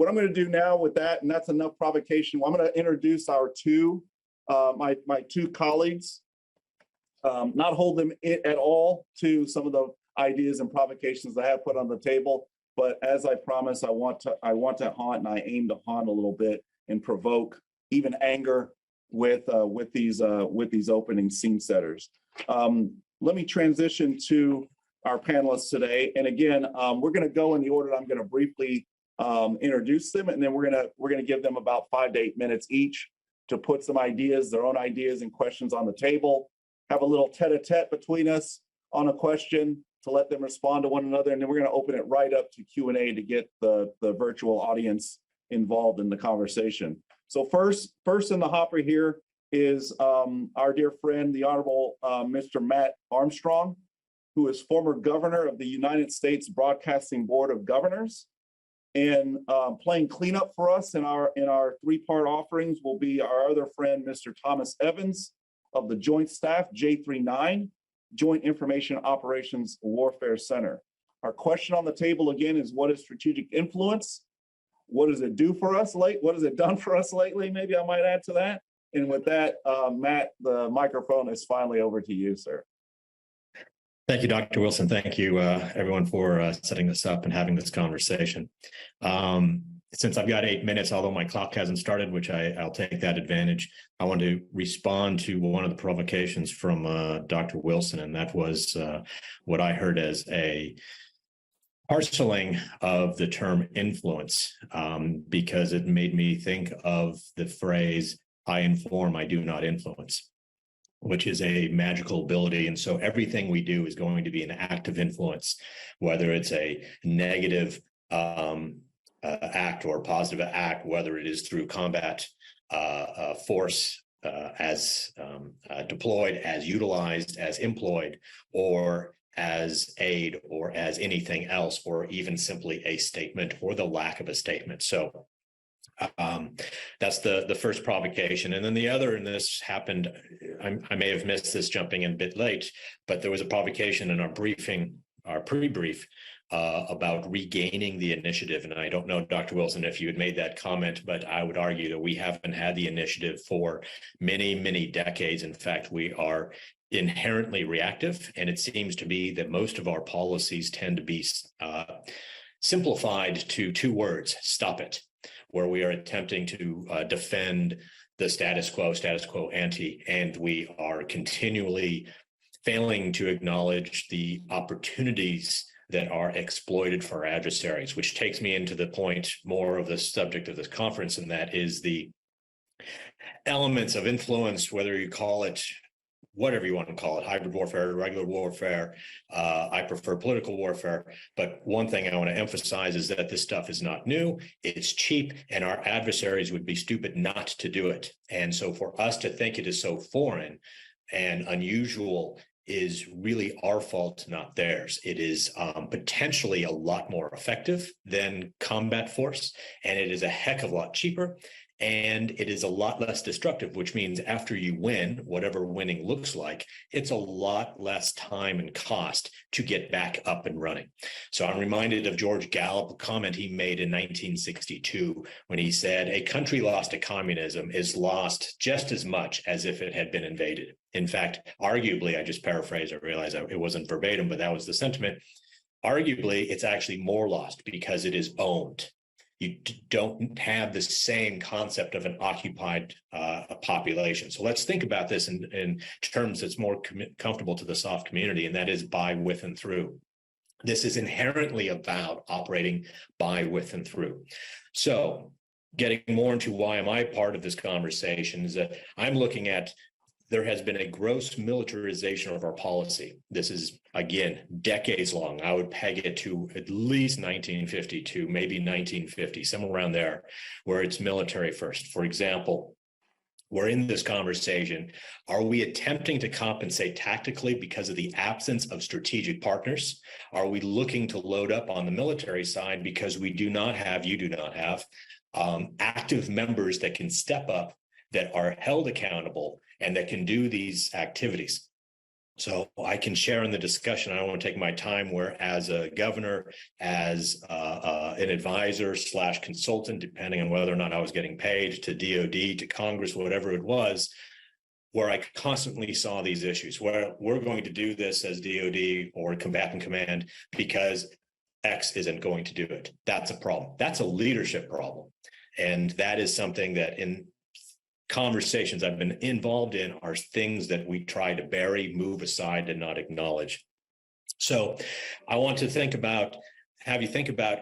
what I'm going to do now with that, and that's enough provocation, I'm going to introduce our my two colleagues, not hold them at all to some of the ideas and provocations I have put on the table, but as I promised, I want to haunt, and I aim to haunt a little bit and provoke even anger with these opening scene setters. Let me transition to our panelists today, and again, we're going to go in the order that I'm going to briefly introduce them, and then we're going to give them about 5 to 8 minutes each to put some ideas, their own ideas and questions on the table, have a little tete-a-tete between us on a question to let them respond to one another, and then we're going to open it right up to Q&A to get the virtual audience involved in the conversation. So first in the hopper here is our dear friend, the Honorable Mr. Matt Armstrong, who is former governor of the United States Broadcasting Board of Governors. And playing cleanup for us in our 3-part offerings will be our other friend, Mr. Thomas Evans of the Joint Staff J39, Joint Information Operations Warfare Center. Our question on the table again is, what is strategic influence? What does it do for us what has it done for us lately? Maybe I might add to that. And with that, Matt, the microphone is finally over to you, sir. Thank you, Dr. Wilson. Thank you, everyone, for setting this up and having this conversation. Since I've got 8 minutes, although my clock hasn't started, which I'll take that advantage, I want to respond to one of the provocations from Dr. Wilson, and that was what I heard as a parceling of the term influence, because it made me think of the phrase, I inform, I do not influence, which is a magical ability. And so everything we do is going to be an act of influence, whether it's a negative act or a positive act, whether it is through combat force as deployed, as utilized, as employed, or as aid, or as anything else, or even simply a statement or the lack of a statement. So that's the first provocation. And then the other, and this happened, I may have missed this jumping in a bit late, but there was a provocation in our briefing, our pre-brief, about regaining the initiative. And I don't know, Dr. Wilson, if you had made that comment, but I would argue that we haven't had the initiative for many, many decades. In fact, we are inherently reactive, and it seems to be that most of our policies tend to be simplified to 2 words: stop it, where we are attempting to defend the status quo ante, and we are continually failing to acknowledge the opportunities that are exploited for our adversaries, which takes me into the point more of the subject of this conference, and that is the elements of influence, whether you call it whatever you want to call it, hybrid warfare, regular warfare. I prefer political warfare. But one thing I want to emphasize is that this stuff is not new. It's cheap, and our adversaries would be stupid not to do it. And so for us to think it is so foreign and unusual is really our fault, not theirs. It is potentially a lot more effective than combat force, and it is a heck of a lot cheaper. And it is a lot less destructive, which means after you win, whatever winning looks like, it's a lot less time and cost to get back up and running. So I'm reminded of George Gallup, a comment he made in 1962 when he said, a country lost to communism is lost just as much as if it had been invaded. In fact, arguably, I just paraphrased, I realized it wasn't verbatim, but that was the sentiment. Arguably, it's actually more lost because it is owned. You don't have the same concept of an occupied population. So let's think about this in terms that's more comfortable to the SOF community, and that is by, with, and through. This is inherently about operating by, with, and through. So getting more into why am I part of this conversation is that I'm looking at there has been a gross militarization of our policy. This is, again, decades long. I would peg it to at least 1952, maybe 1950, somewhere around there, where it's military first. For example, we're in this conversation. Are we attempting to compensate tactically because of the absence of strategic partners? Are we looking to load up on the military side because we do not have, you do not have, active members that can step up, that are held accountable, and that can do these activities? So I can share in the discussion. I don't want to take my time where as a governor, as an advisor / consultant, depending on whether or not I was getting paid, to DOD, to Congress, whatever it was, where I constantly saw these issues, where we're going to do this as DOD or combatant command because X isn't going to do it. That's a problem. That's a leadership problem. And that is something that in conversations I've been involved in are things that we try to bury, move aside, and not acknowledge. So I want to have you think about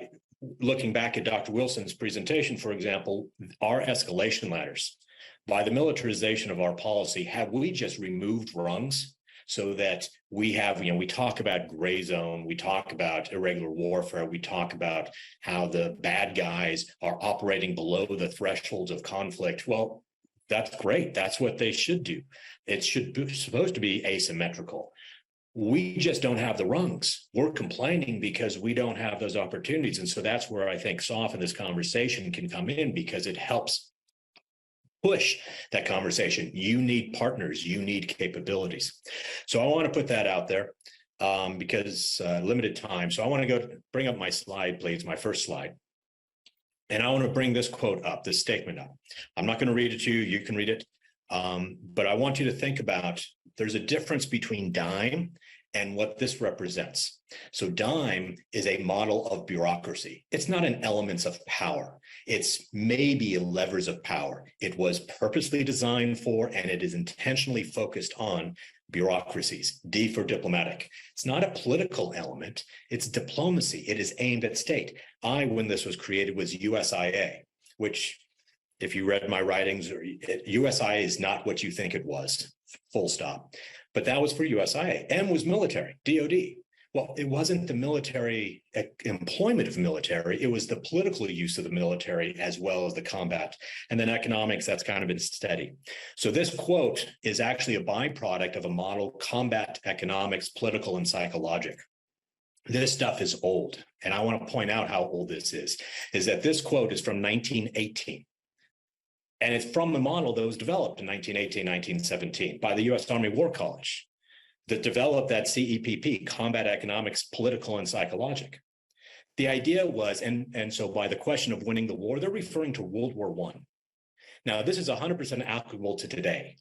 looking back at Dr. Wilson's presentation, for example, our escalation ladders. By the militarization of our policy, have we just removed rungs so that we have, we talk about gray zone, we talk about irregular warfare, we talk about how the bad guys are operating below the thresholds of conflict. Well, that's great. That's what they should do. It should be supposed to be asymmetrical. We just don't have the rungs. We're complaining because we don't have those opportunities. And so that's where I think SOF in this conversation can come in, because it helps push that conversation. You need partners, you need capabilities. So I want to put that out there because limited time. So I want to bring up my slide, please, my first slide. And I want to bring this quote up, this statement up. I'm not going to read it to you. You can read it. But I want you to think about, there's a difference between DIME and what this represents. So DIME is a model of bureaucracy. It's not an elements of power. It's maybe levers of power. It was purposely designed for, and it is intentionally focused on bureaucracies. D for diplomatic. It's not a political element. It's diplomacy. It is aimed at state. When this was created, was USIA, which, if you read my writings, USIA is not what you think it was, full stop. But that was for USIA. M was military, DOD. Well, it wasn't the military employment of military. It was the political use of the military as well as the combat. And then economics, that's kind of been steady. So this quote is actually a byproduct of a model, combat economics, political and psychologic. This stuff is old. And I want to point out how old this is that this quote is from 1918. And it's from the model that was developed in 1918, 1917 by the U.S. Army War College that developed that CEPP, combat economics, political and psychologic. The idea was, and so by the question of winning the war, they're referring to World War I. Now, this is 100% applicable to today.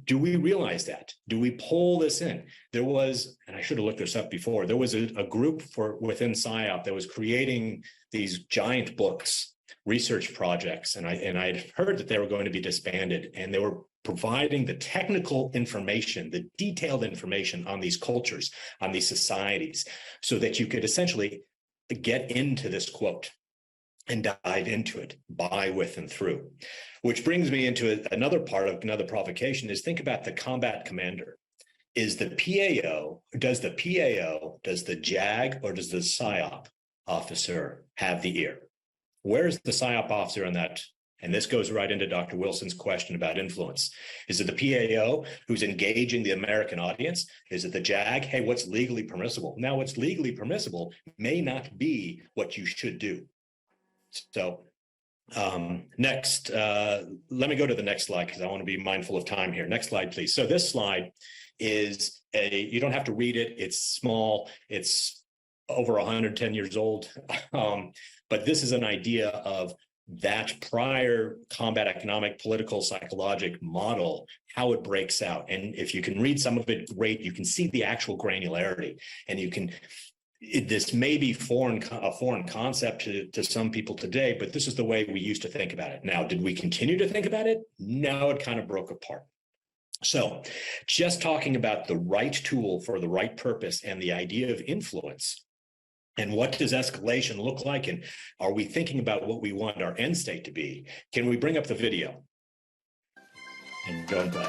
Do we realize that? Do we pull this in? There was, and I should have looked this up before, there was a group within PSYOP that was creating these giant books, research projects, and I'd heard that they were going to be disbanded, and they were providing the technical information, the detailed information on these cultures, on these societies, so that you could essentially get into this quote and dive into it, by, with, and through. Which brings me into another part of another provocation is think about the combat commander. Is the PAO, does the JAG, or does the PSYOP officer have the ear? Where's the PSYOP officer on that? And this goes right into Dr. Wilson's question about influence. Is it the PAO who's engaging the American audience? Is it the JAG? Hey, what's legally permissible? Now, what's legally permissible may not be what you should do. So next, let me go to the next slide because I want to be mindful of time here. Next slide, please. So this slide is you don't have to read it. It's small. It's over 110 years old. But this is an idea of that prior combat economic, political, psychologic model, how it breaks out. And if you can read some of it, great. You can see the actual granularity, and you can, this may be a foreign concept to some people today, but this is the way we used to think about it. Now, did we continue to think about it? No, it kind of broke apart. So just talking about the right tool for the right purpose and the idea of influence. And what does escalation look like? And are we thinking about what we want our end state to be? Can we bring up the video? And go and play.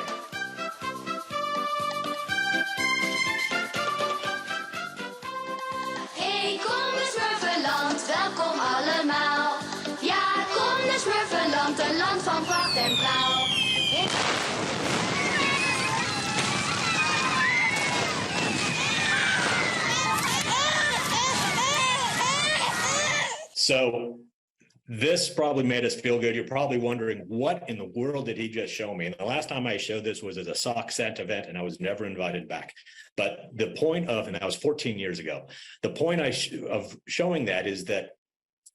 Hey, kom naar Smurfenland, welkom allemaal. Ja, kom naar Smurfenland, een land van pracht en praal. So This probably made us feel good. You're probably wondering, what in the world did he just show me? And the last time I showed this was at a SOC Cent event, and I was never invited back. But the point of, and that was 14 years ago, the point of showing that is that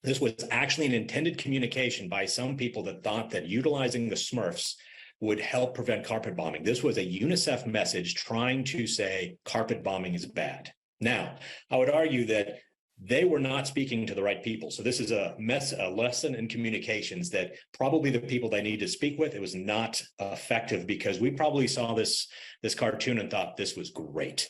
this was actually an intended communication by some people that thought that utilizing the Smurfs would help prevent carpet bombing. This was a UNICEF message trying to say carpet bombing is bad. Now, I would argue that they were not speaking to the right people. So this is a lesson in communications that probably the people they need to speak with, it was not effective, because we probably saw this cartoon and thought this was great.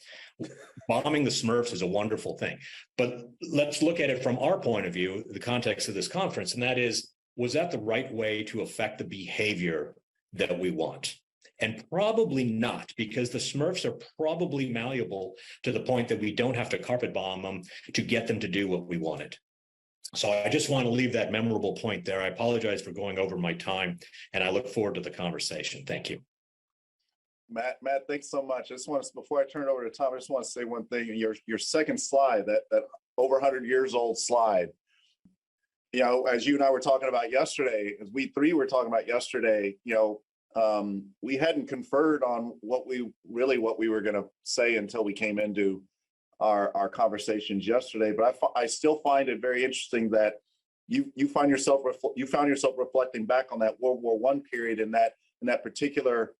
Bombing the Smurfs is a wonderful thing. But let's look at it from our point of view, the context of this conference, and that is, was that the right way to affect the behavior that we want? And probably not, because the Smurfs are probably malleable to the point that we don't have to carpet bomb them to get them to do what we wanted. So I just want to leave that memorable point there. I apologize for going over my time, and I look forward to the conversation. Thank you. Matt, thanks so much. I just want to, before I turn it over to Tom, I just want to say one thing. Your second slide, that over 100 years old slide, you know, as you and I were talking about yesterday, as we three were talking about yesterday, you know, we hadn't conferred on what we were going to say until we came into our conversations yesterday. But I still find it very interesting that you found yourself reflecting back on that World War I period in that particular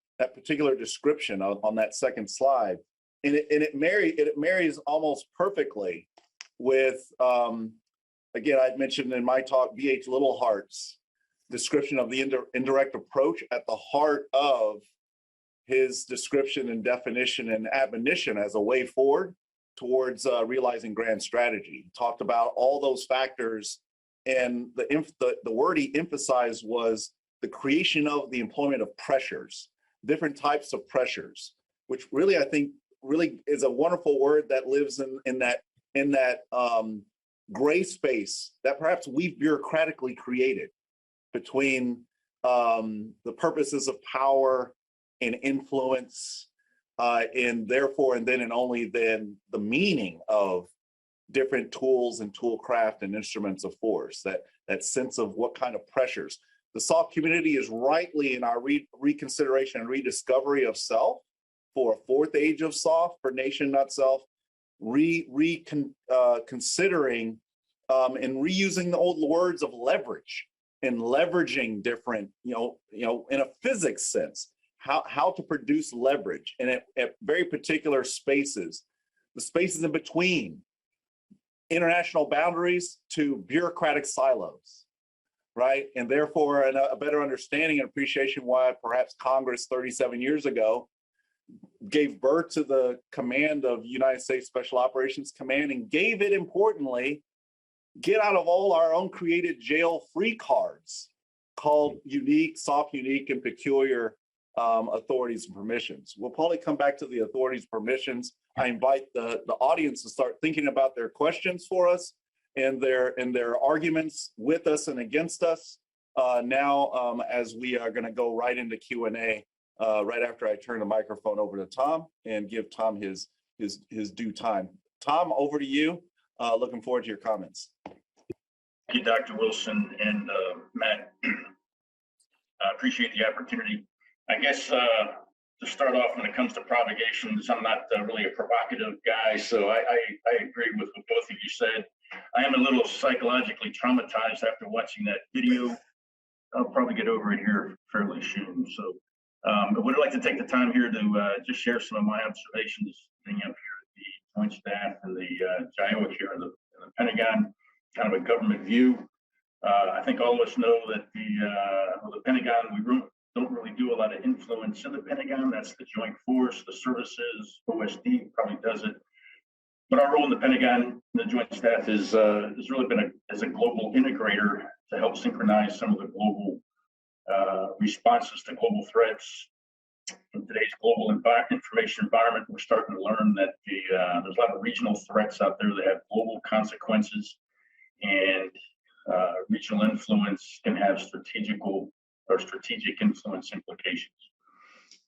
description on that second slide, and it marries almost perfectly with again, I'd mentioned in my talk B.H. Littlehart's description of the indirect approach at the heart of his description and definition and admonition as a way forward towards realizing grand strategy. He talked about all those factors, and the word he emphasized was the creation of the employment of pressures, different types of pressures, which really, I think, really is a wonderful word that lives in that gray space that perhaps we've bureaucratically created between the purposes of power and influence, and therefore, and then and only then, the meaning of different tools and toolcraft and instruments of force, that sense of what kind of pressures. The SOF community is rightly in our reconsideration and rediscovery of self for a fourth age of SOF, for nation, not self, considering and reusing the old words of leverage, and leveraging different, you know, in a physics sense, how to produce leverage, and at very particular spaces, the spaces in between international boundaries to bureaucratic silos, right? And therefore, a better understanding and appreciation why perhaps Congress 37 years ago gave birth to the command of United States Special Operations Command, and gave it, importantly, get out of all our own created jail-free cards called unique, soft, unique, and peculiar authorities and permissions. We'll probably come back to the authorities and permissions. I invite the audience to start thinking about their questions for us and their arguments with us and against us now, as we are going to go right into Q&A right after I turn the microphone over to Tom and give Tom his due time. Tom, over to you. Looking forward to your comments. Thank you, Dr. Wilson and Matt. I appreciate the opportunity. I guess to start off, when it comes to provocations, I'm not really a provocative guy, so I agree with what both of you said. I am a little psychologically traumatized after watching that video. I'll probably get over it here fairly soon. So I would like to take the time here to just share some of my observations being up here at the Joint Staff and the JSOU here in the Pentagon, kind of a government view. I think all of us know that the Pentagon, we don't really do a lot of influence in the Pentagon. That's the Joint Force, the services, OSD probably does it. But our role in the Pentagon, the Joint Staff, has really been as a global integrator to help synchronize some of the global responses to global threats. In today's global information environment, we're starting to learn that there's a lot of regional threats out there that have global consequences, and regional influence can have strategic influence implications.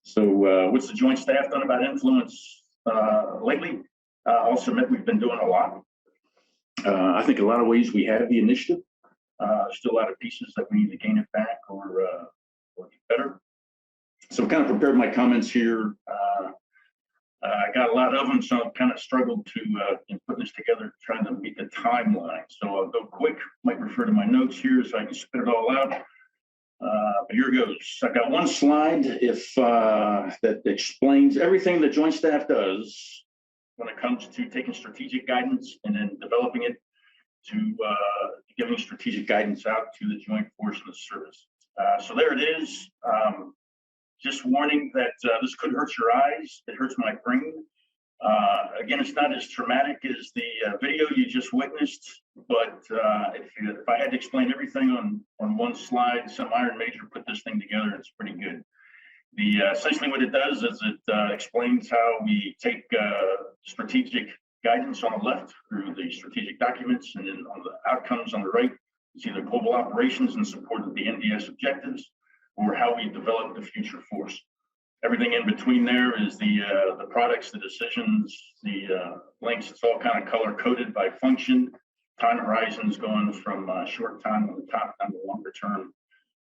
So what's the Joint Staff done about influence lately? I'll submit we've been doing a lot. I think in a lot of ways we have the initiative. Still a lot of pieces that we need to gain it back or get better. So I've kind of prepared my comments here. I got a lot of them, so I've kind of struggled to in putting this together, trying to meet the timeline. So I'll go quick, might refer to my notes here so I can spit it all out. But here it goes. I've got one slide that explains everything the Joint Staff does when it comes to taking strategic guidance and then developing it to giving strategic guidance out to the joint force of the service. So there it is. Just warning that this could hurt your eyes. It hurts my brain. Again, it's not as traumatic as the video you just witnessed, but if I had to explain everything on one slide, some Iron Major put this thing together, it's pretty good. Essentially what it does is it explains how we take strategic guidance on the left through the strategic documents, and then on the outcomes on the right, it's either global operations in support of the NDS objectives or how we develop the future force. Everything in between there is the products, the decisions, the links. It's all kind of color coded by function. Time horizons going from short time on the top down to longer term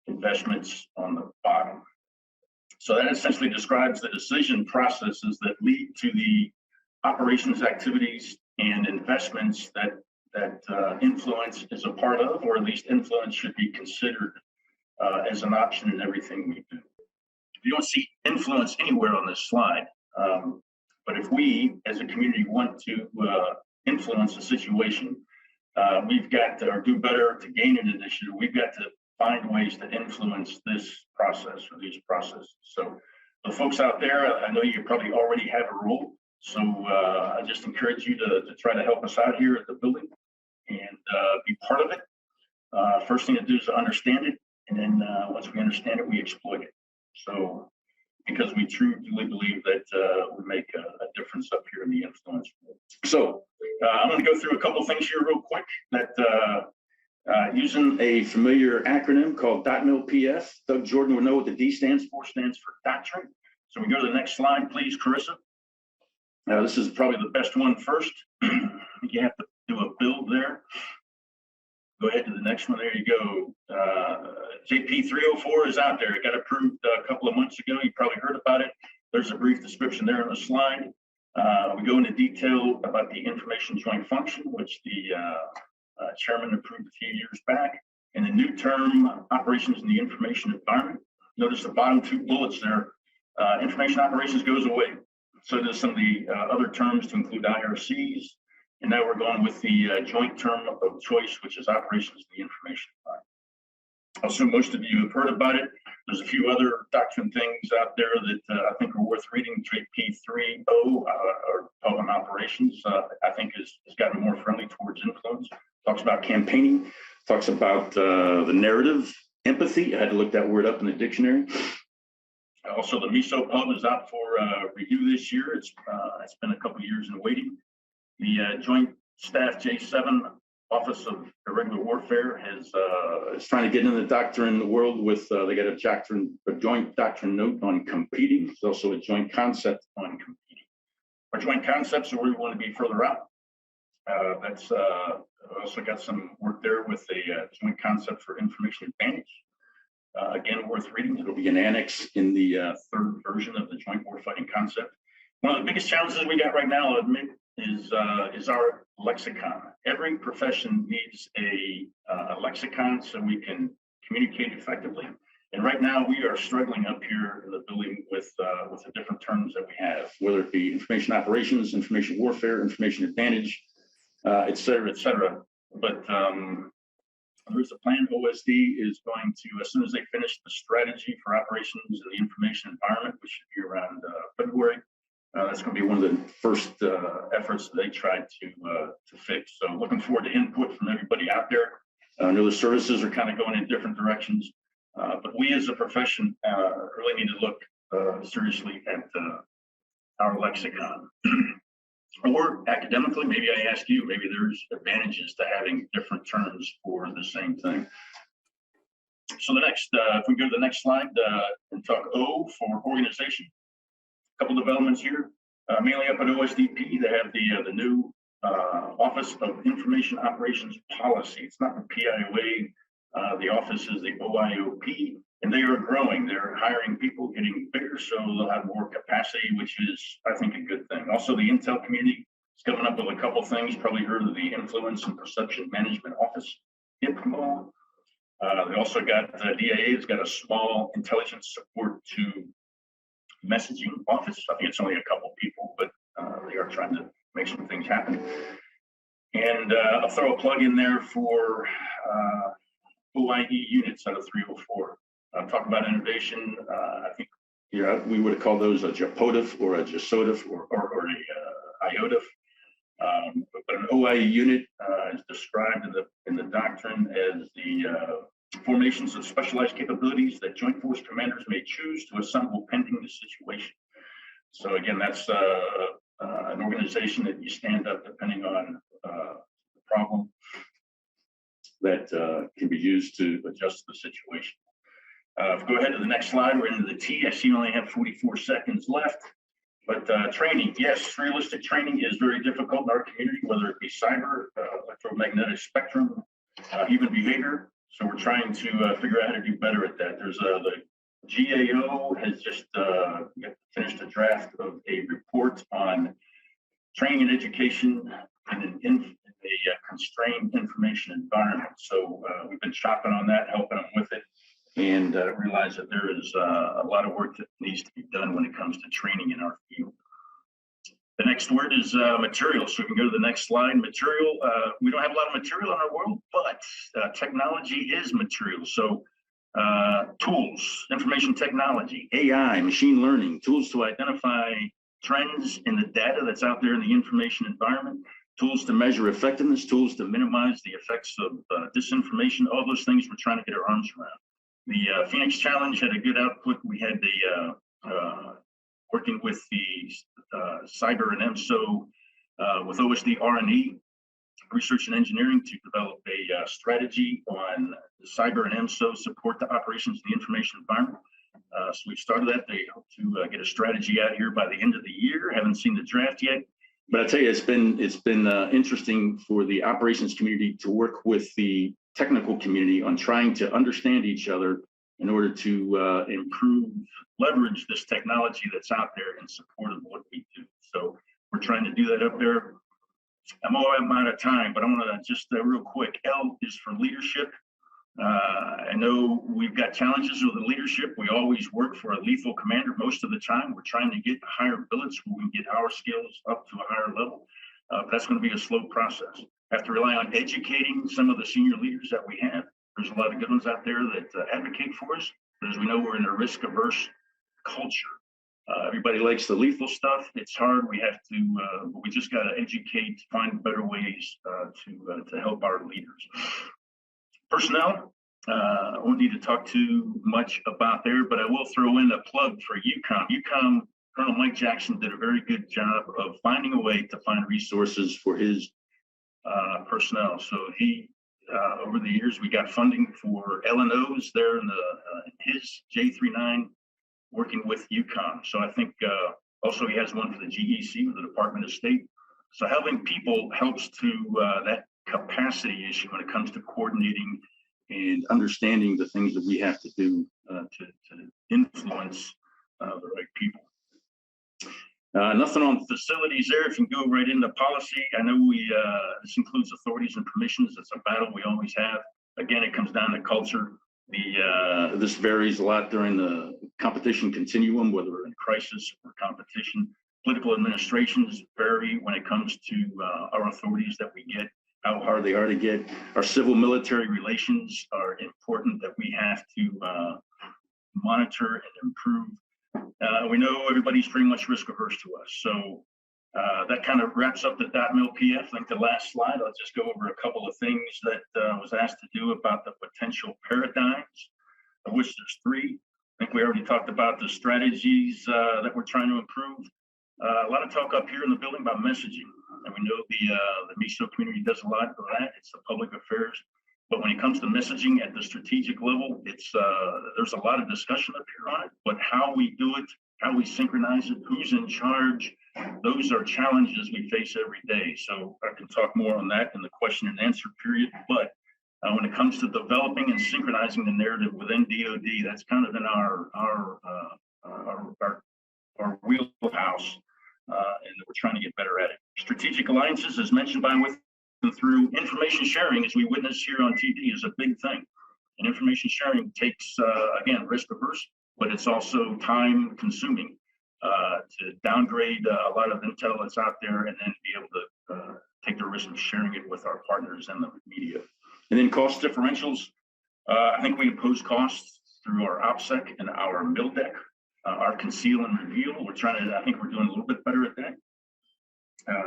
investments on the bottom. So that essentially describes the decision processes that lead to the operations activities and investments that influence is a part of, or at least influence should be considered as an option in everything we do. You don't see influence anywhere on this slide, but if we as a community want to influence a situation, we've got to, or do better to gain an initiative, we've got to find ways to influence this process or these processes. So the folks out there, I know you probably already have a role, so I just encourage you to try to help us out here at the building and be part of it. First thing to do is to understand it, and then once we understand it, we exploit it. So, because we truly believe that we make a difference up here in the influence. So, I'm going to go through a couple things here real quick that using a familiar acronym called .MIL-PF. Doug Jordan will know what the D stands for doctrine. So we go to the next slide, please, Carissa. This is probably the best one first. You have to do a build there. Go ahead to the next one. There you go. JP 304 is out there. It got approved a couple of months ago. You probably heard about it. There's a brief description there on the slide. We go into detail about the information joint function, which the chairman approved a few years back, and the new term, operations in the information environment. Notice the bottom two bullets there. Information operations goes away. So does some of the other terms to include IRCs. And now we're going with the joint term of choice, which is operations in the information environment. I assume most of you have heard about it. There's a few other doctrine things out there that I think are worth reading. JP30, or Public Operations, I think has gotten more friendly towards influence. Talks about campaigning, talks about the narrative, empathy. I had to look that word up in the dictionary. Also, the MISO Pub is out for review this year. It's been a couple years in waiting. The Joint Staff J7 Office of Irregular Warfare is trying to get into the doctrine world with, they got a joint doctrine note on competing. There's also a joint concept on competing. Our joint concepts are where we want to be further out. That's also got some work there with a joint concept for information advantage. Again, worth reading. It'll be an annex in the third version of the joint warfighting concept. One of the biggest challenges we got right now, I'll admit, is our lexicon. Every profession needs a lexicon so we can communicate effectively. And right now we are struggling up here in the building with the different terms that we have, whether it be information operations, information warfare, information advantage, et cetera, et cetera. But there's a plan. OSD is going to, as soon as they finish the strategy for operations in the information environment, which should be around February, that's going to be one of the first efforts that they tried to fix. So looking forward to input from everybody out there. I know the services are kind of going in different directions, but we as a profession really need to look seriously at our lexicon. Or academically, maybe I ask you, maybe there's advantages to having different terms for the same thing. So the next, if we go to the next slide and talk O for organization. A couple developments here, mainly up at OSDP. They have the new Office of Information Operations Policy. It's not the PIOA. The office is the OIOP, and they are growing. They're hiring people, getting bigger, so they'll have more capacity, which is, I think, a good thing. Also, the Intel community is coming up with a couple things. Probably heard of the Influence and Perception Management Office, IPMO. They also got DIA has got a small intelligence support to messaging office. I think it's only a couple people, but they are trying to make some things happen. And I'll throw a plug in there for OIE units out of 304. Talk about innovation. I think we would call those a JPOTF or a JSODF or a IOTF. But an OIE unit is described in the doctrine as the formations of specialized capabilities that Joint Force commanders may choose to assemble pending the situation. So again, that's an organization that you stand up depending on the problem that can be used to adjust the situation. Go ahead to the next slide. We're into the T. I see you only have 44 seconds left. But training, yes, realistic training is very difficult in our community, whether it be cyber, electromagnetic spectrum, human behavior. So we're trying to figure out how to do better at that. There's the GAO has just finished a draft of a report on training and education in a constrained information environment. So we've been chopping on that, helping them with it, and realize that there is a lot of work that needs to be done when it comes to training in our field. The next word is material. So we can go to the next slide. Material. We don't have a lot of material in our world, but technology is material. So tools, information technology, AI, machine learning, tools to identify trends in the data that's out there in the information environment, tools to measure effectiveness, tools to minimize the effects of disinformation, all those things we're trying to get our arms around. The Phoenix Challenge had a good output. We had the working with the cyber and EMSO with OSD R&E, research and engineering, to develop a strategy on cyber and EMSO support to operations of the information environment. So we started that. They hope to get a strategy out here by the end of the year. Haven't seen the draft yet, but I tell you, it's been interesting for the operations community to work with the technical community on trying to understand each other in order to leverage this technology that's out there in support of what we do. So we're trying to do that up there. I'm all out of time, but I want to just real quick. L is for leadership. I know we've got challenges with the leadership. We always work for a lethal commander most of the time. We're trying to get higher billets where we can get our skills up to a higher level. But that's going to be a slow process. Have to rely on educating some of the senior leaders that we have. There's a lot of good ones out there that advocate for us. But as we know, we're in a risk-averse culture. Everybody likes the lethal stuff. It's hard. We have to, but we just got to educate, find better ways to help our leaders. Personnel, I won't need to talk too much about there, but I will throw in a plug for UCOM. UCOM, Colonel Mike Jackson did a very good job of finding a way to find resources for his personnel. So he, over the years, we got funding for LNOs there in his J39, working with UCOM. So I think also he has one for the GEC with the Department of State. So having people helps to that capacity issue when it comes to coordinating and understanding the things that we have to do to influence the right people. Nothing on facilities there. If you can go right into policy, I know this includes authorities and permissions. It's a battle we always have. Again, it comes down to culture. This varies a lot during the competition continuum, whether we're in crisis or competition. Political administrations vary when it comes to our authorities that we get, how hard they are to get. Our civil military relations are important that we have to monitor and improve. We know everybody's pretty much risk averse to us. So that kind of wraps up the .mil PF. I think the last slide, I'll just go over a couple of things that was asked to do about the potential paradigms, of which there's 3. I think we already talked about the strategies that we're trying to improve. A lot of talk up here in the building about messaging. And we know the MISO community does a lot of that. It's the public affairs. But when it comes to messaging at the strategic level, it's there's a lot of discussion up here on it. But how we do it how we synchronize it, who's in charge. Those are challenges we face every day. So I can talk more on that in the question and answer period. But when it comes to developing and synchronizing the narrative within DoD, that's kind of in our wheelhouse, and we're trying to get better at it. Strategic alliances, as mentioned by with and through information sharing, as we witness here on TV, is a big thing. And information sharing takes, again, risk averse, but it's also time consuming to downgrade a lot of intel that's out there and then be able to take the risk of sharing it with our partners and the media. And then cost differentials. I think we impose costs through our OPSEC and our MILDEC, our conceal and reveal. We're trying to, I think we're doing a little bit better at that,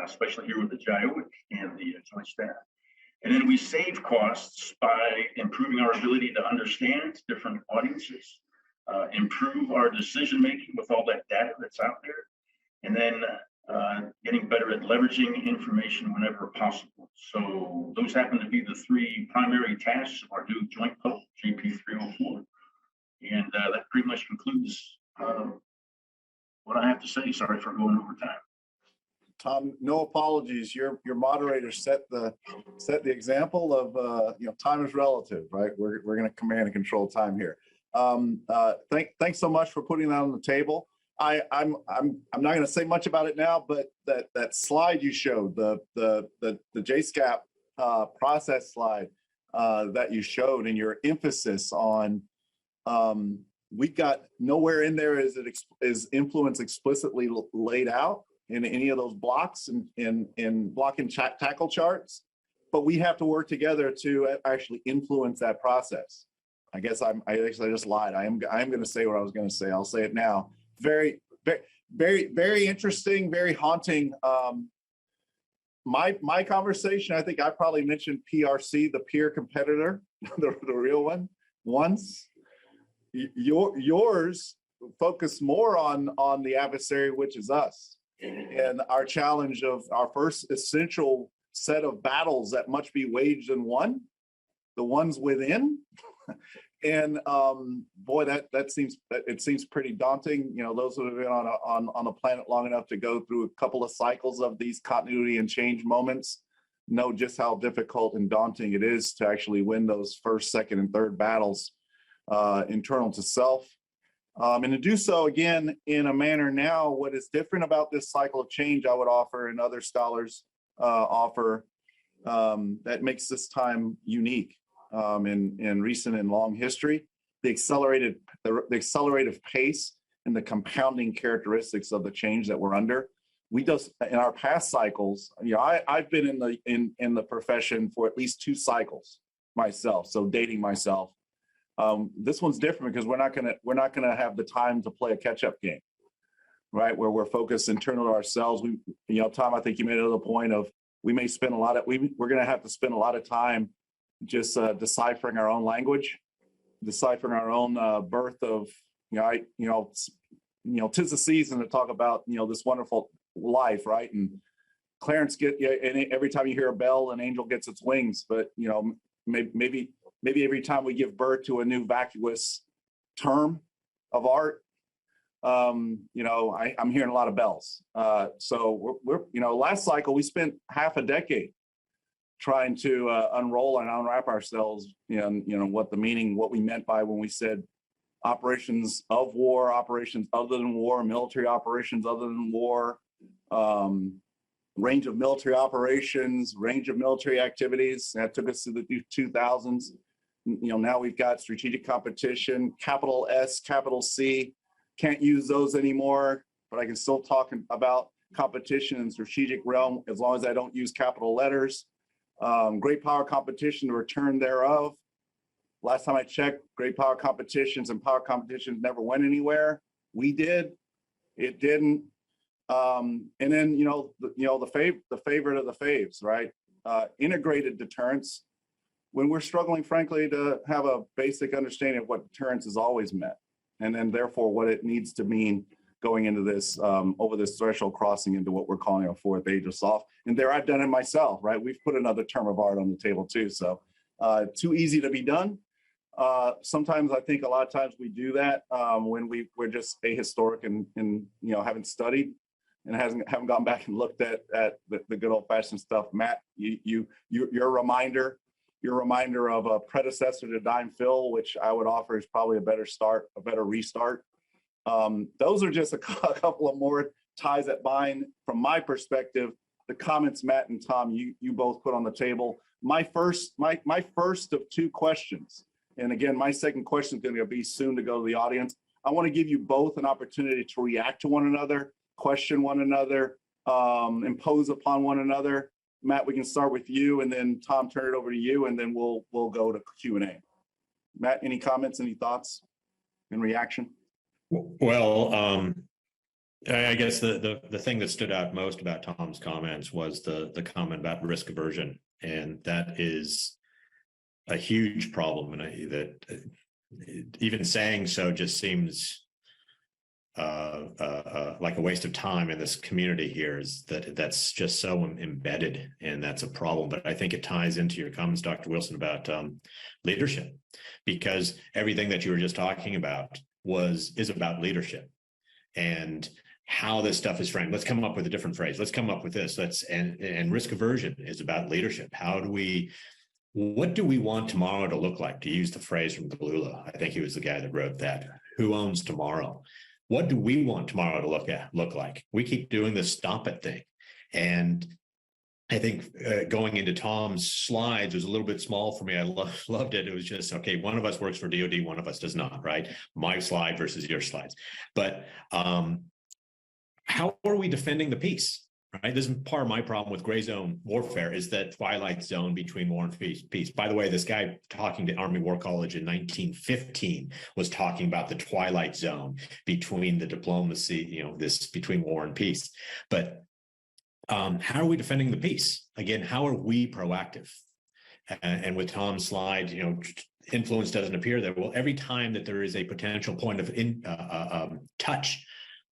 especially here with the JSOU and the Joint Staff. And then we save costs by improving our ability to understand different audiences, improve our decision-making with all that data that's out there, and then getting better at leveraging information whenever possible. So those happen to be the three primary tasks of our new joint post, JP 304. And that pretty much concludes what I have to say. Sorry for going over time. Tom, no apologies. Your moderator set the example of time is relative, right? We're going to command and control time here. Thanks so much for putting that on the table. I'm not going to say much about it now, but that slide you showed, the JSCAP process slide that you showed, and your emphasis on we got nowhere in there is influence explicitly laid out in any of those blocks in block and tackle charts, but we have to work together to actually influence that process. I guess I just lied. I am going to say what I was going to say. I'll say it now. Very, very, very interesting, very haunting. My conversation, I think I probably mentioned PRC, the peer competitor, the real one, once. Yours focus more on the adversary, which is us, and our challenge of our first essential set of battles that must be waged and won, the ones within. And boy, it seems pretty daunting. You know, those who have been on the planet long enough to go through a couple of cycles of these continuity and change moments know just how difficult and daunting it is to actually win those first, second, and third battles internal to self. And to do so again in a manner now, what is different about this cycle of change, I would offer, and other scholars offer, that makes this time unique in recent and long history, the accelerated pace and the compounding characteristics of the change that we're under. We just, in our past cycles, you know, I've been in the profession for at least 2 cycles myself, so dating myself. This one's different because we're not gonna have the time to play a catch-up game, right? Where we're focused internal to ourselves. Tom, I think you made another point of we're gonna have to spend a lot of time just deciphering our own language, deciphering our own birth of, 'tis the season to talk about, this wonderful life, right? And Clarence and every time you hear a bell, an angel gets its wings, but maybe every time we give birth to a new vacuous term of art, I'm hearing a lot of bells. So we're last cycle, we spent half a decade trying to unroll and unwrap ourselves in, what we meant by when we said operations of war, operations other than war, military operations other than war, range of military operations, range of military activities. That took us to the 2000s. Now we've got strategic competition, capital S, capital C. Can't use those anymore, but I can still talk about competition in the strategic realm as long as I don't use capital letters. Great power competition, the return thereof. Last time I checked, great power competitions and power competitions never went anywhere. We did, it didn't. And then, the favorite of the faves, right? Integrated deterrence, when we're struggling, frankly, to have a basic understanding of what deterrence has always meant, and then therefore what it needs to mean going into this, over this threshold crossing into what we're calling a 4th age of SOF. And there I've done it myself, right? We've put another term of art on the table too. So too easy to be done. Sometimes I think a lot of times we do that when we're just ahistoric and haven't studied and haven't gone back and looked at the good old fashioned stuff. Matt, your reminder of a predecessor to Dime Phil, which I would offer is probably a better restart. Those are just a couple of more ties that bind. From my perspective, the comments Matt and Tom you both put on the table. My first of two questions, and again, my second question is going to be soon to go to the audience. I want to give you both an opportunity to react to one another, question one another, impose upon one another. Matt, we can start with you, and then Tom, turn it over to you, and then we'll go to Q&A. Matt, any comments, any thoughts in reaction? Well, I guess the thing that stood out most about Tom's comments was the comment about risk aversion, and that is a huge problem. And that even saying so just seems like a waste of time in this community here. Is that's just so embedded, and that's a problem. But I think it ties into your comments, Dr. Wilson, about leadership, because everything that you were just talking about is about leadership and how this stuff is framed. Let's come up with a different phrase. Let's come up with this. And risk aversion is about leadership. What do we want tomorrow to look like? To use the phrase from Galula, I think he was the guy that wrote that. Who owns tomorrow? What do we want tomorrow to look like? We keep doing this stop it thing. And I think going into Tom's slides was a little bit small for me. I loved it. It was just, okay, one of us works for DoD, one of us does not, right? My slide versus your slides. But how are we defending the peace, right? This is part of my problem with gray zone warfare, is that twilight zone between war and peace. By the way, this guy talking to Army War College in 1915 was talking about the twilight zone between the diplomacy, between war and peace. But how are we defending the peace? Again, how are we proactive? And with Tom's slide, influence doesn't appear there. Well, every time that there is a potential point of touch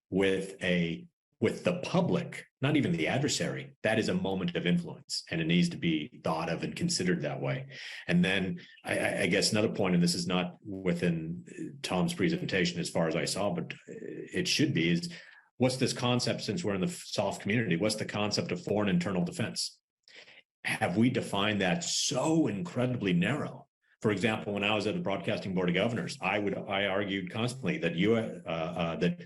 with the public, not even the adversary, that is a moment of influence, and it needs to be thought of and considered that way. And then I guess another point, and this is not within Tom's presentation as far as I saw, but it should be, is what's this concept, since we're in the SOF community, what's the concept of foreign internal defense? Have we defined that so incredibly narrow? For example, when I was at the Broadcasting Board of Governors, I argued constantly that that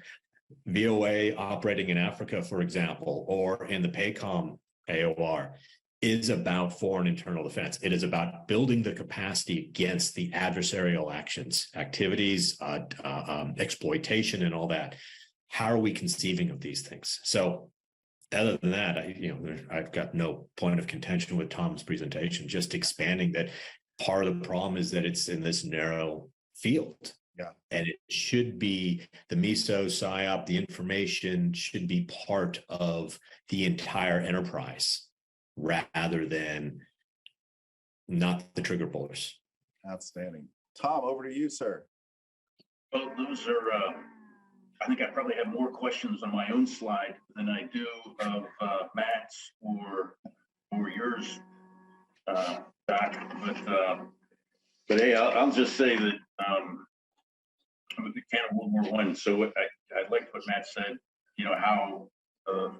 VOA operating in Africa, for example, or in the PACOM AOR, is about foreign internal defense. It is about building the capacity against the adversarial activities, exploitation, and all that. How are we conceiving of these things? So other than that, I've got no point of contention with Tom's presentation, just expanding that part of the problem is that it's in this narrow field. Yeah. And it should be the MISO, PSYOP, the information should be part of the entire enterprise rather than not the trigger pullers. Outstanding. Tom, over to you, sir. Well, those are, I think I probably have more questions on my own slide than I do of Matt's or yours, Doc. But hey, I'll just say that I'm a big fan of World War I. So I liked what Matt said, how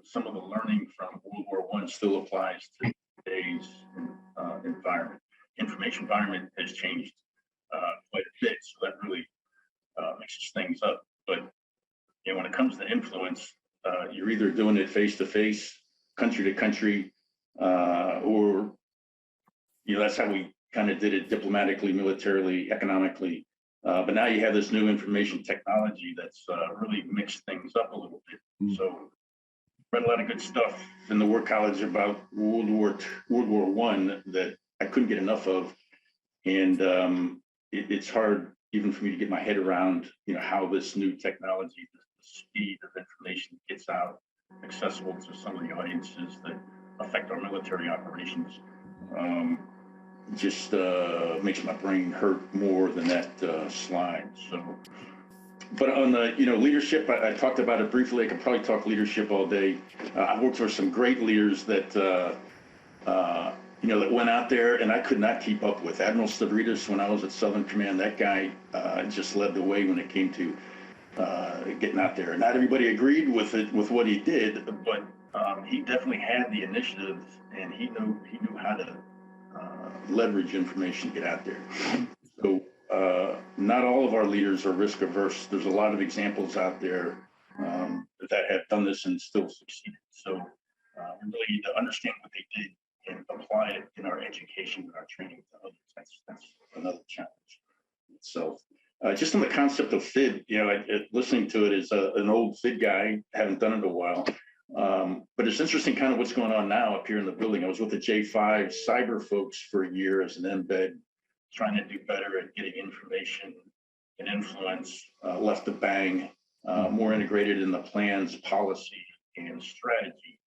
some of the learning from World War I still applies to today's environment. Information environment has changed quite a bit, so that really mixes things up. But when it comes to influence, you're either doing it face to face, country to country, or that's how we kind of did it diplomatically, militarily, economically. But now you have this new information technology that's really mixed things up a little bit. Mm-hmm. So read a lot of good stuff in the War College about World War I that I couldn't get enough of. And it's hard even for me to get my head around, how this new technology, the speed of information gets out, accessible to some of the audiences that affect our military operations. Just makes my brain hurt more than that slide. So, but on the leadership, I talked about it briefly. I could probably talk leadership all day. I've worked for some great leaders that that went out there, and I could not keep up with. Admiral Stavridis, when I was at Southern Command, that guy just led the way when it came to getting out there. Not everybody agreed with what he did, but he definitely had the initiative, and he knew how to leverage information to get out there. So not all of our leaders are risk averse. There's a lot of examples out there that have done this and still succeeded. So we really need to understand what they did and apply it in our education and our training to others. That's another challenge. So just on the concept of FID, listening to it as an old FID guy, haven't done it in a while. But it's interesting kind of what's going on now up here in the building. I was with the J5 cyber folks for a year as an embed, trying to do better at getting information and influence, left the bang, more integrated in the plans, policy, and strategy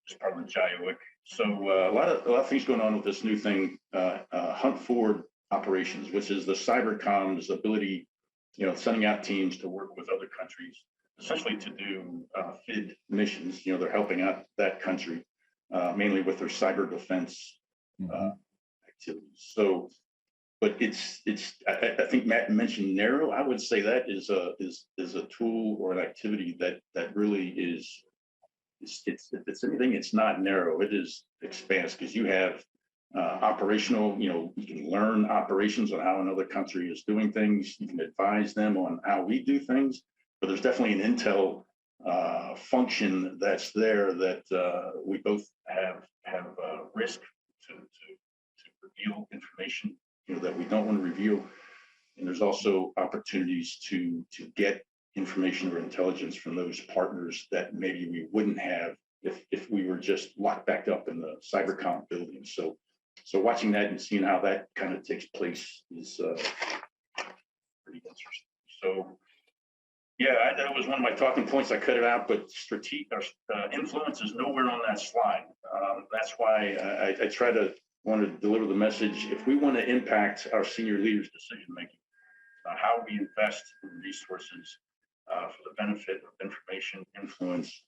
as part of the JSOU. So a lot of things going on with this new thing, Hunt Forward operations, which is the cyber comms ability, sending out teams to work with other countries, essentially to do FID missions. They're helping out that country mainly with their cyber defense activities. So, but I think Matt mentioned narrow. I would say that is a tool or an activity that really is. If it's anything, it's not narrow. It is expansive because you have operational. You can learn operations on how another country is doing things. You can advise them on how we do things. But there's definitely an intel function that's there that we both have risk to reveal information that we don't want to reveal, and there's also opportunities to get information or intelligence from those partners that maybe we wouldn't have if we were just locked back up in the cybercom building. So watching that and seeing how that kind of takes place is pretty interesting. So yeah, that was one of my talking points. I cut it out, but strategic influence is nowhere on that slide. That's why I want to deliver the message. If we want to impact our senior leaders' decision making, how we invest in resources for the benefit of information influence,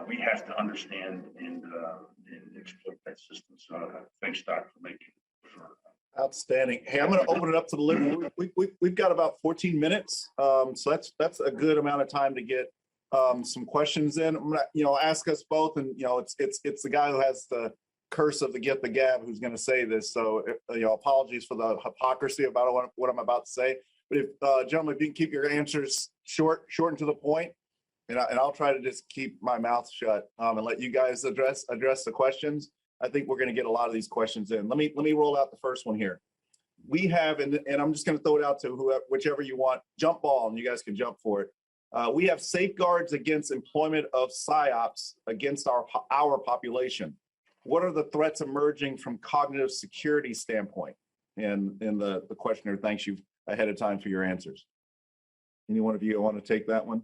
we have to understand and exploit that system. So thanks, Doc, for making it. Outstanding. Hey, I'm going to open it up to the living room. We've got about 14 minutes, so that's a good amount of time to get some questions in. I'm gonna, ask us both, and it's the guy who has the curse of the get the gab who's going to say this. So apologies for the hypocrisy about what I'm about to say. But if gentlemen, if you can keep your answers short and to the point, and I'll try to just keep my mouth shut and let you guys address the questions. I think we're going to get a lot of these questions in. Let me roll out the first one here. We have, and I'm just going to throw it out to whichever you want, jump ball, and you guys can jump for it. We have safeguards against employment of PSYOPs against our population. What are the threats emerging from cognitive security standpoint? And the questioner thanks you ahead of time for your answers. Any one of you want to take that one?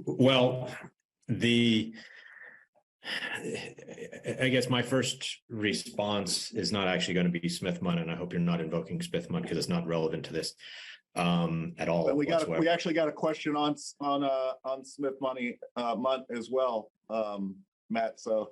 Well, I guess my first response is not actually going to be Smith-Mundt, and I hope you're not invoking Smith-Mundt because it's not relevant to this at all. But we actually got a question on Smith-Mundt as well, Matt. So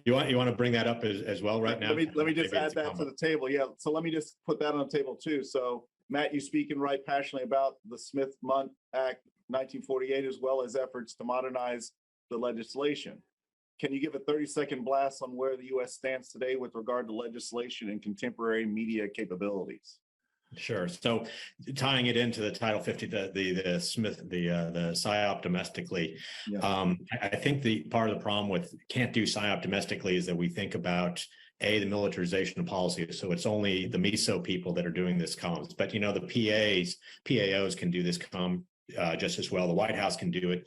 you want to bring that up as well right now? Let me just add that to the table. Yeah. So let me just put that on the table too. So Matt, you speak and write passionately about the Smith-Mundt Act 1948 as well as efforts to modernize the legislation. Can you give a 30-second blast on where the U.S. stands today with regard to legislation and contemporary media capabilities? Sure. So tying it into the Title 50, the PSYOP domestically, yeah. I think the part of the problem with can't do PSYOP domestically is that we think about the militarization of policy. So it's only the MISO people that are doing this comms, but the PAOs can do this just as well. The White House can do it.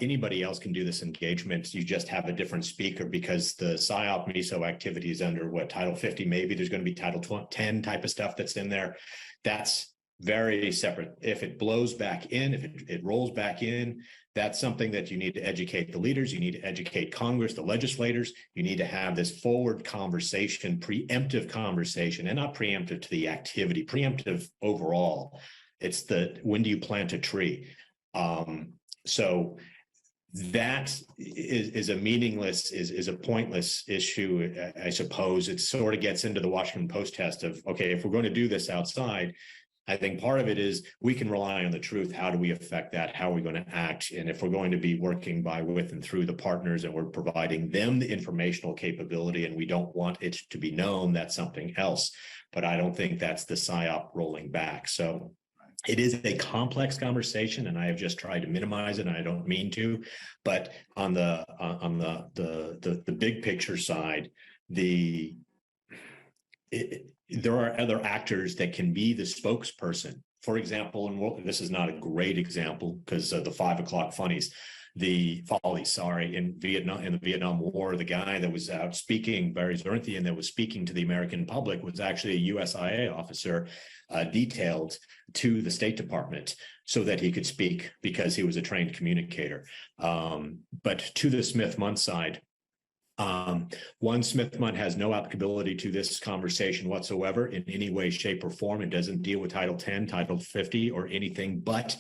Anybody else can do this engagement. You just have a different speaker because the PSYOP MISO activity is under Title 50. Maybe there's going to be Title 10 type of stuff that's in there. That's very separate. If it blows back in, if it rolls back in, that's something that you need to educate the leaders. You need to educate Congress, the legislators. You need to have this forward conversation, preemptive conversation, and not preemptive to the activity, preemptive overall. It's when do you plant a tree? So that is a meaningless, is a pointless issue, I suppose. It sort of gets into the Washington Post test of, okay, if we're going to do this outside, I think part of it is we can rely on the truth. How do we affect that? How are we going to act? And if we're going to be working by, with, and through the partners, and we're providing them the informational capability, and we don't want it to be known, that's something else. But I don't think that's the PSYOP rolling back. So it is a complex conversation, and I have just tried to minimize it, and I don't mean to. But on the big picture side, there are other actors that can be the spokesperson. For example, and this is not a great example because of the 5 o'clock follies, in Vietnam, in the Vietnam War, the guy that was out speaking, Barry Zorinthian, that was speaking to the American public, was actually a USIA officer detailed to the State Department so that he could speak because he was a trained communicator. But to the Smith-Mundt side, one, Smith-Mundt has no applicability to this conversation whatsoever in any way, shape, or form. It doesn't deal with Title 10, Title 50, or anything but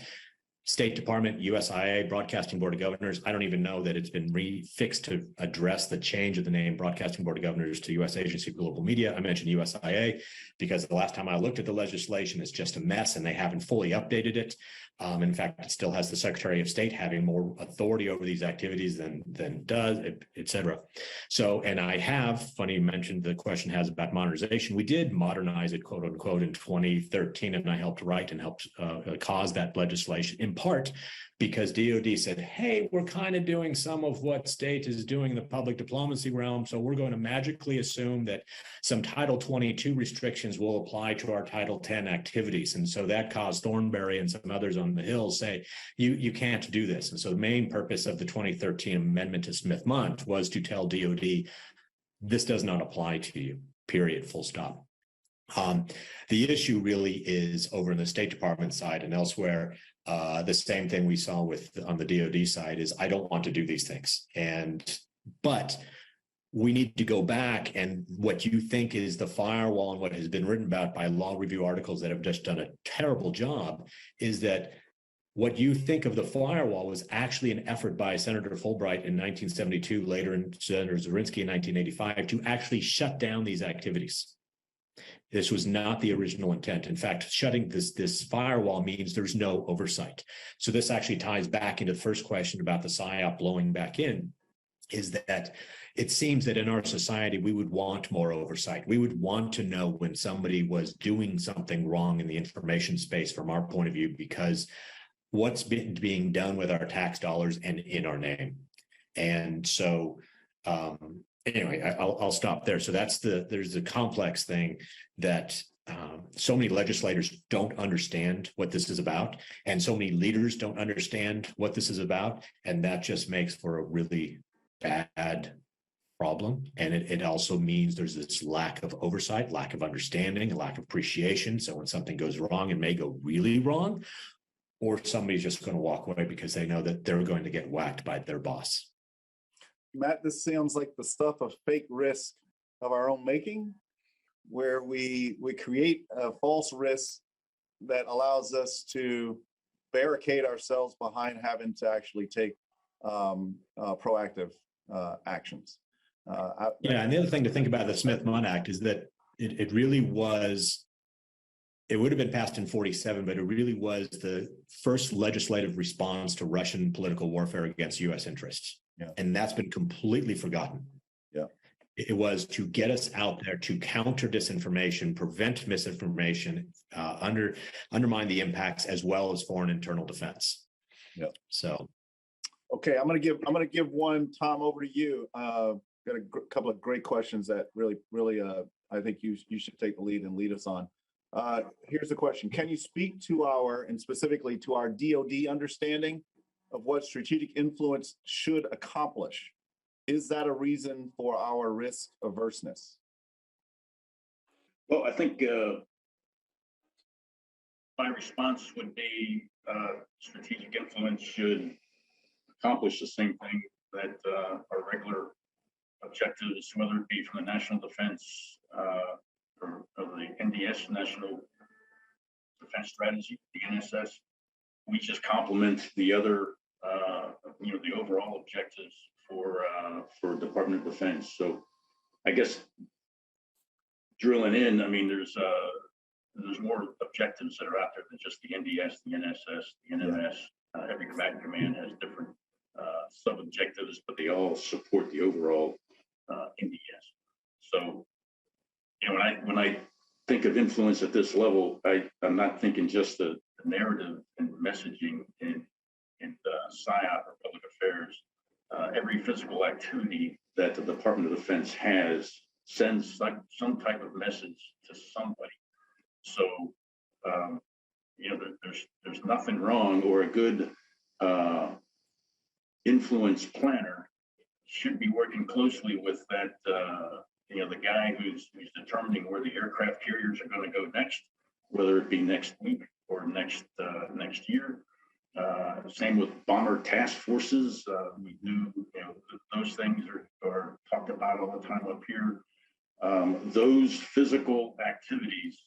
State Department, USIA, Broadcasting Board of Governors. I don't even know that it's been refixed to address the change of the name Broadcasting Board of Governors to U.S. Agency for Global Media. I mentioned USIA because the last time I looked at the legislation, it's just a mess and they haven't fully updated it. In fact, it still has the Secretary of State having more authority over these activities than does, et cetera. So, and I have, funny you mentioned the question has about modernization. We did modernize it, quote unquote, in 2013, and I helped write and helped cause that legislation, in part because DOD said, hey, we're kind of doing some of what state is doing in the public diplomacy realm, so we're going to magically assume that some Title 22 restrictions will apply to our Title 10 activities. And so that caused Thornberry and some others on the Hill say, you can't do this. And so the main purpose of the 2013 amendment to Smith-Mundt was to tell DOD, this does not apply to you, period, full stop. The issue really is over in the State Department side and elsewhere. The same thing we saw on the DOD side is I don't want to do these things. But we need to go back, and what you think is the firewall and what has been written about by law review articles that have just done a terrible job is that what you think of the firewall was actually an effort by Senator Fulbright in 1972, later in Senator Zorinsky in 1985, to actually shut down these activities. This was not the original intent. In fact, shutting this firewall means there's no oversight. So this actually ties back into the first question about the PSYOP blowing back in, is that it seems that in our society, we would want more oversight. We would want to know when somebody was doing something wrong in the information space from our point of view, because what's being done with our tax dollars and in our name. And so, anyway, I'll stop there. So there's a complex thing that so many legislators don't understand what this is about, and so many leaders don't understand what this is about, and that just makes for a really bad problem. And it also means there's this lack of oversight, lack of understanding, lack of appreciation. So when something goes wrong, it may go really wrong, or somebody's just going to walk away because they know that they're going to get whacked by their boss. Matt, this sounds like the stuff of fake risk of our own making, where we create a false risk that allows us to barricade ourselves behind having to actually take proactive actions. And the other thing to think about the Smith-Mundt Act is that it really was, it would have been passed in 1947, but it really was the first legislative response to Russian political warfare against U.S. interests. Yeah. And that's been completely forgotten. Yeah. It was to get us out there to counter disinformation, prevent misinformation, undermine the impacts, as well as foreign internal defense. Yeah. So, okay, I'm gonna give one, Tom, over to you. Got a couple of great questions that really, I think you should take the lead and lead us on. Here's the question: can you speak to and specifically to our DoD understanding of what strategic influence should accomplish? Is that a reason for our risk averseness? Well, I think my response would be strategic influence should accomplish the same thing that our regular objectives, whether it be from the national defense or the NDS, National Defense Strategy, the NSS. We just complement the other the overall objectives for Department of Defense. So I guess drilling in, I mean, there's more objectives that are out there than just the NDS, the NSS, the NMS. Every combatant command has different sub-objectives, but they all support the overall NDS. So, when I think of influence at this level, I'm not thinking just the narrative and messaging and PSYOP or public affairs. Every physical activity that the Department of Defense has sends some type of message to somebody. So, there's nothing wrong, or a good influence planner should be working closely with that, the guy who's determining where the aircraft carriers are going to go next, whether it be next week or next year. Same with bomber task forces. We do, those things are talked about all the time up here. Those physical activities,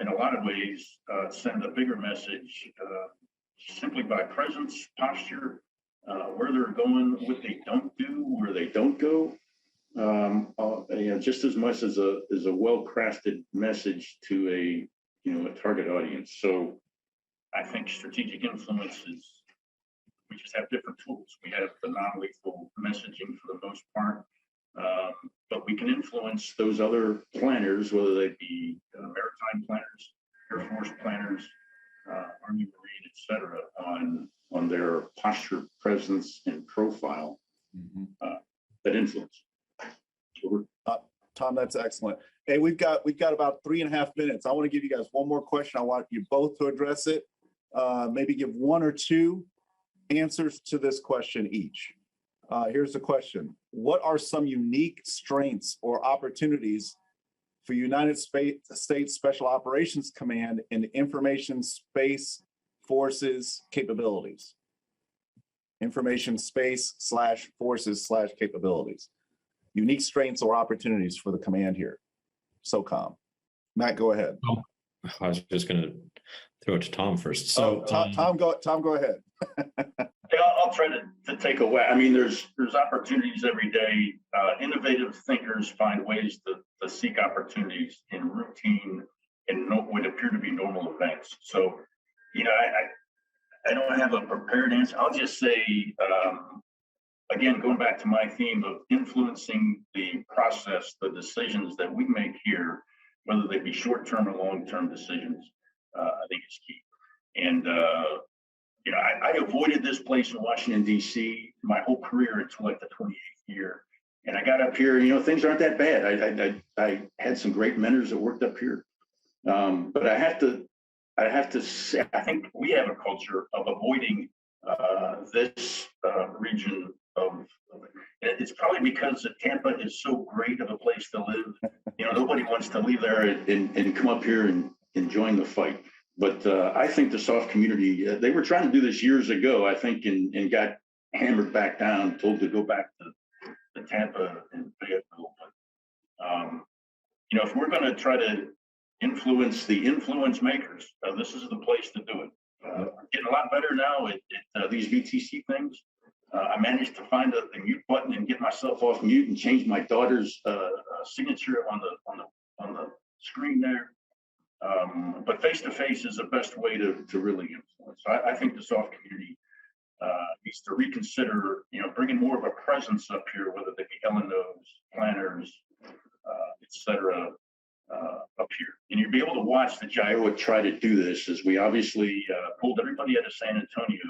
in a lot of ways, send a bigger message simply by presence, posture, where they're going, what they don't do, where they don't go. Just as much as a well-crafted message to a target audience. So I think strategic influence is, we just have different tools. We have the non-lethal messaging for the most part, but we can influence those other planners, whether they be maritime planners, Air Force planners, Army, Marine, etc., on their posture, presence, and profile that influence. Tom, that's excellent. Hey, we've got about 3.5 minutes. I want to give you guys one more question. I want you both to address it. Maybe give one or two answers to this question each. Here's the question. What are some unique strengths or opportunities for United States Special Operations Command in Information Space Forces capabilities? Information space / forces / capabilities. Unique strengths or opportunities for the command here. SOCOM. Matt, go ahead. I was just going to throw it to Tom first. So Tom, go ahead. Yeah, I'll try to take away. I mean, there's opportunities every day. Innovative thinkers find ways to seek opportunities in routine and what appear to be normal events. So, I don't have a prepared answer. I'll just say, again, going back to my theme of influencing the process, the decisions that we make here, whether they be short-term or long-term decisions, I think is key. And, I avoided this place in Washington, D.C. my whole career until like the 28th year. And I got up here, things aren't that bad. I had some great mentors that worked up here. But I have to say, I think we have a culture of avoiding this region of, it's probably because Tampa is so great of a place to live. Nobody wants to leave there and come up here and join the fight. But I think the SOF community, they were trying to do this years ago, I think, and got hammered back down, told to go back to Tampa and Fayetteville. But, if we're going to try to influence the influence makers, this is the place to do it. We're getting a lot better now at these VTC things. I managed to find the mute button and get myself off mute and change my daughter's signature on the screen there. But face-to-face is the best way to really influence. I think the SOF community needs to reconsider, bringing more of a presence up here, whether they be LNOs, planners, et cetera, up here. And you'll be able to watch the JSOU try to do this, as we obviously pulled everybody out of San Antonio.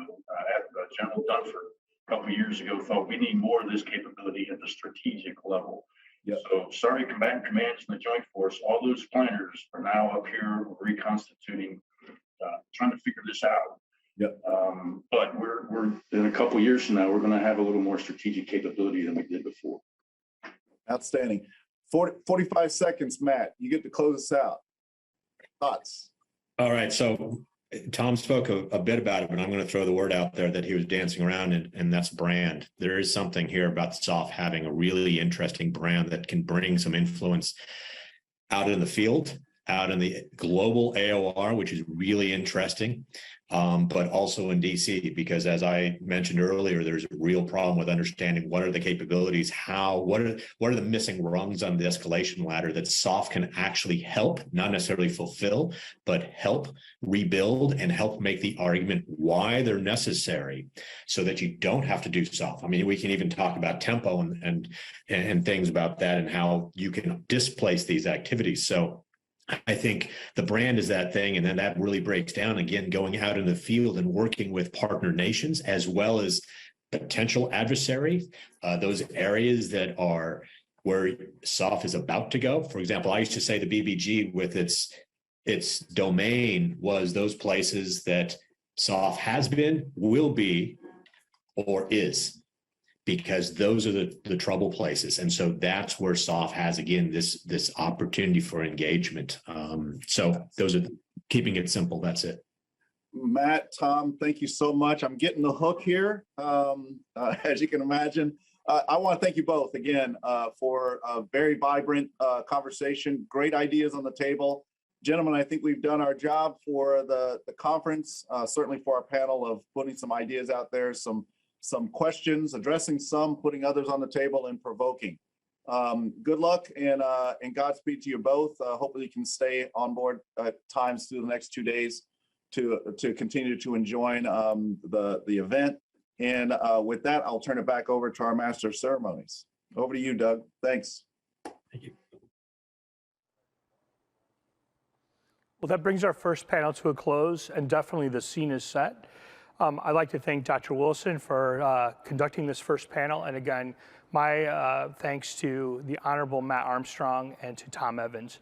General Dunford a couple of years ago thought we need more of this capability at the strategic level. Yep. So sorry, combatant commands in the Joint Force, all those planners are now up here reconstituting, trying to figure this out. Yep. But we're in a couple of years from now, we're going to have a little more strategic capability than we did before. Outstanding. 45 seconds, Matt. You get to close us out. Thoughts? All right. So Tom spoke a bit about it, but I'm going to throw the word out there that he was dancing around, and that's brand. There is something here about SOF having a really interesting brand that can bring some influence out in the field, out in the global AOR, which is really interesting. but also in DC, because as I mentioned earlier, there's a real problem with understanding what are the capabilities, what are the missing rungs on the escalation ladder that SOF can actually help, not necessarily fulfill, but help rebuild and help make the argument why they're necessary so that you don't have to do SOF. I mean, we can even talk about tempo and things about that and how you can displace these activities. So I think the brand is that thing, and then that really breaks down again, going out in the field and working with partner nations as well as potential adversaries, those areas that are where SOF is about to go. For example, I used to say the BBG with its domain was those places that SOF has been, will be, or is, because those are the trouble places. And so that's where SOF has, again, this opportunity for engagement. So those are keeping it simple. That's it. Matt, Tom, thank you so much. I'm getting the hook here, as you can imagine. I want to thank you both again for a very vibrant conversation, great ideas on the table. Gentlemen, I think we've done our job for the conference, certainly for our panel of putting some ideas out there, some questions, addressing some, putting others on the table, and provoking. Good luck and Godspeed to you both. Hopefully you can stay on board at times through the next 2 days to continue to enjoy the event. And with that, I'll turn it back over to our Master of Ceremonies. Over to you, Doug. Thanks. Thank you. Well, that brings our first panel to a close, and definitely the scene is set. I'd like to thank Dr. Wilson for conducting this first panel. And again, my thanks to the Honorable Matt Armstrong and to Tom Evans